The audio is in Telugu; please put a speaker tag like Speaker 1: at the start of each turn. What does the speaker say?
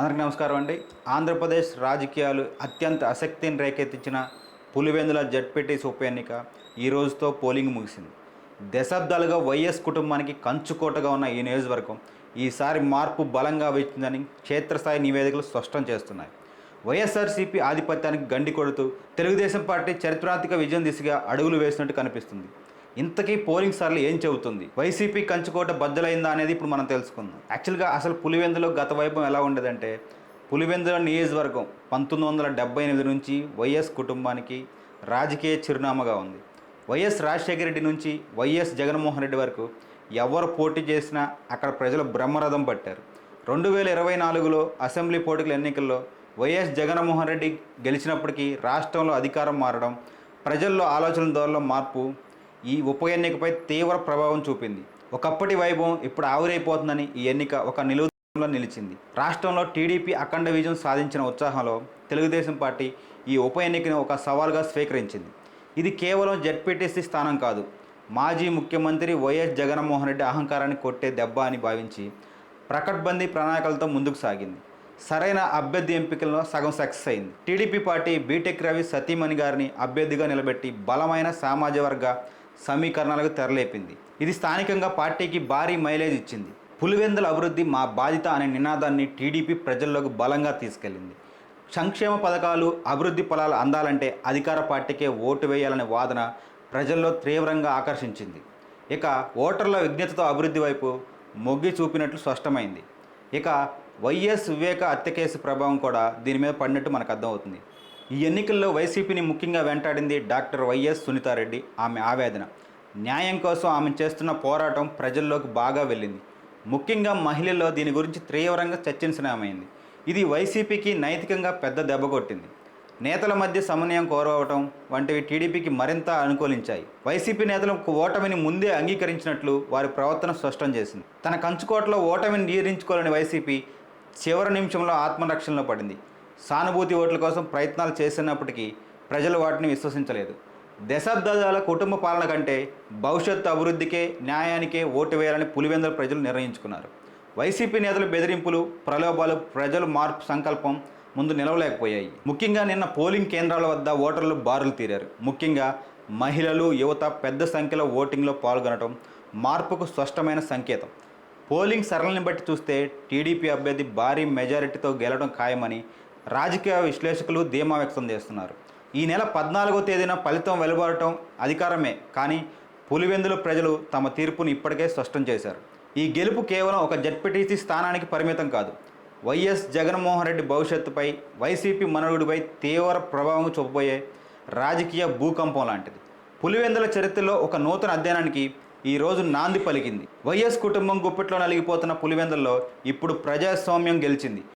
Speaker 1: అందరికీ నమస్కారం అండి. ఆంధ్రప్రదేశ్ రాజకీయాలు అత్యంత ఆసక్తిని రేకెత్తించిన పులివెందుల జడ్పీటీసీ ఉప ఎన్నిక ఈ రోజుతో పోలింగ్ ముగిసింది. దశాబ్దాలుగా వైఎస్ కుటుంబానికి కంచుకోటగా ఉన్న ఈ నియోజకవర్గం ఈసారి మార్పు బలంగా వచ్చిందని క్షేత్రస్థాయి నివేదికలు స్పష్టం చేస్తున్నాయి. వైఎస్ఆర్సీపీ ఆధిపత్యానికి గండి కొడుతూ తెలుగుదేశం పార్టీ చరిత్రాత్మక విజయం దిశగా అడుగులు వేసినట్టు కనిపిస్తుంది. ఇంతకీ పోలింగ్ సార్లు ఏం చెబుతుంది? వైసీపీ కంచుకోట బద్దలైందా అనేది ఇప్పుడు మనం తెలుసుకుందాం. యాక్చువల్గా అసలు పులివెందులో గత వైభవం ఎలా ఉండేదంటే, పులివెందుల నియోజకవర్గం 1978 నుంచి వైఎస్ కుటుంబానికి రాజకీయ చిరునామాగా ఉంది. వైఎస్ రాజశేఖర రెడ్డి నుంచి వైఎస్ జగన్మోహన్ రెడ్డి వరకు ఎవరు పోటీ చేసినా అక్కడ ప్రజలు బ్రహ్మరథం పట్టారు. 2024లో అసెంబ్లీ పోటీల ఎన్నికల్లో వైఎస్ జగన్మోహన్ రెడ్డి గెలిచినప్పటికీ రాష్ట్రంలో అధికారం మారడం, ప్రజల్లో ఆలోచన ధోరణిలో మార్పు ఈ ఉప ఎన్నికపై తీవ్ర ప్రభావం చూపింది. ఒకప్పటి వైభవం ఇప్పుడు ఆవిరైపోతుందని ఈ ఎన్నిక ఒక నిలువులో నిలిచింది. రాష్ట్రంలో టీడీపీ అఖండ విజయం సాధించిన ఉత్సాహంలో తెలుగుదేశం పార్టీ ఈ ఉప ఎన్నికను ఒక సవాల్గా స్వీకరించింది. ఇది కేవలం జడ్పీటీసీ స్థానం కాదు, మాజీ ముఖ్యమంత్రి వైఎస్ జగన్మోహన్ రెడ్డి అహంకారాన్ని కొట్టే దెబ్బ అని భావించి ప్రకట్బందీ ప్రణాళికలతో ముందుకు సాగింది. సరైన అభ్యర్థి ఎంపికల్లో సగం సక్సెస్ అయింది. టీడీపీ పార్టీ బీటెక్ రవి సతీమణి గారిని అభ్యర్థిగా నిలబెట్టి బలమైన సామాజిక వర్గ సమీకరణాలకు తెరలేపింది. ఇది స్థానికంగా పార్టీకి భారీ మైలేజ్ ఇచ్చింది. పులివెందుల అభివృద్ధి మా బాధ్యత అనే నినాదాన్ని టీడీపీ ప్రజల్లోకి బలంగా తీసుకెళ్లింది. సంక్షేమ పథకాలు, అభివృద్ధి ఫలాలు అందాలంటే అధికార పార్టీకే ఓటు వేయాలనే వాదన ప్రజల్లో తీవ్రంగా ఆకర్షించింది. ఇక ఓటర్ల విజ్ఞతతో అభివృద్ధి వైపు మొగ్గి చూపినట్లు స్పష్టమైంది. ఇక వైఎస్ వివేక హత్య కేసు ప్రభావం కూడా దీని మీద పడినట్టు మనకు అర్థమవుతుంది. ఈ ఎన్నికల్లో వైసీపీని ముఖ్యంగా వెంటాడింది డాక్టర్ వైఎస్ సునీతారెడ్డి. ఆమె ఆవేదన, న్యాయం కోసం ఆమె చేస్తున్న పోరాటం ప్రజల్లోకి బాగా వెళ్ళింది. ముఖ్యంగా మహిళల్లో దీని గురించి తీవ్రంగా చర్చించనమైంది. ఇది వైసీపీకి నైతికంగా పెద్ద దెబ్బ కొట్టింది. నేతల మధ్య సమన్వయం కోరవటం వంటివి టీడీపీకి మరింత అనుకూలించాయి. వైసీపీ నేతలు ఓటమిని ముందే అంగీకరించినట్లు వారి ప్రవర్తన స్పష్టం చేసింది. తన కంచుకోటలో ఓటమిని జీర్ణించుకోలేని వైసీపీ చివరి నిమిషంలో ఆత్మరక్షణలో పడింది. సానుభూతి ఓట్ల కోసం ప్రయత్నాలు చేసినప్పటికీ ప్రజలు వాటిని విశ్వసించలేదు. దశాబ్దాల కుటుంబ పాలన కంటే భవిష్యత్తు అభివృద్ధికే, న్యాయానికే ఓటు వేయాలని పులివెందుల ప్రజలు నిర్ణయించుకున్నారు. వైసీపీ నేతల బెదిరింపులు, ప్రలోభాలు ప్రజలు మార్పు సంకల్పం ముందు నిలవలేకపోయాయి. ముఖ్యంగా నిన్న పోలింగ్ కేంద్రాల వద్ద ఓటర్లు బారులు తీరారు. ముఖ్యంగా మహిళలు, యువత పెద్ద సంఖ్యలో ఓటింగ్లో పాల్గొనడం మార్పుకు స్పష్టమైన సంకేతం. పోలింగ్ సరళిని బట్టి చూస్తే టీడీపీ అభ్యర్థి భారీ మెజారిటీతో గెలవడం ఖాయమని రాజకీయ విశ్లేషకులు ధీమా వ్యక్తం చేస్తున్నారు. ఈ నెల 14వ తేదీన ఫలితం వెలువడటం అధికారమే, కానీ పులివెందుల ప్రజలు తమ తీర్పును ఇప్పటికే స్పష్టం చేశారు. ఈ గెలుపు కేవలం ఒక జడ్పీటీసీ స్థానానికి పరిమితం కాదు, వైఎస్ జగన్మోహన్ రెడ్డి భవిష్యత్తుపై, వైసీపీ మనుగడపై తీవ్ర ప్రభావం చూపబోయే రాజకీయ భూకంపం లాంటిది. పులివెందుల చరిత్రలో ఒక నూతన అధ్యయనానికి ఈరోజు నాంది పలికింది. వైఎస్ కుటుంబం గుప్పెట్లో నలిగిపోతున్న పులివెందుల్లో ఇప్పుడు ప్రజాస్వామ్యం గెలిచింది.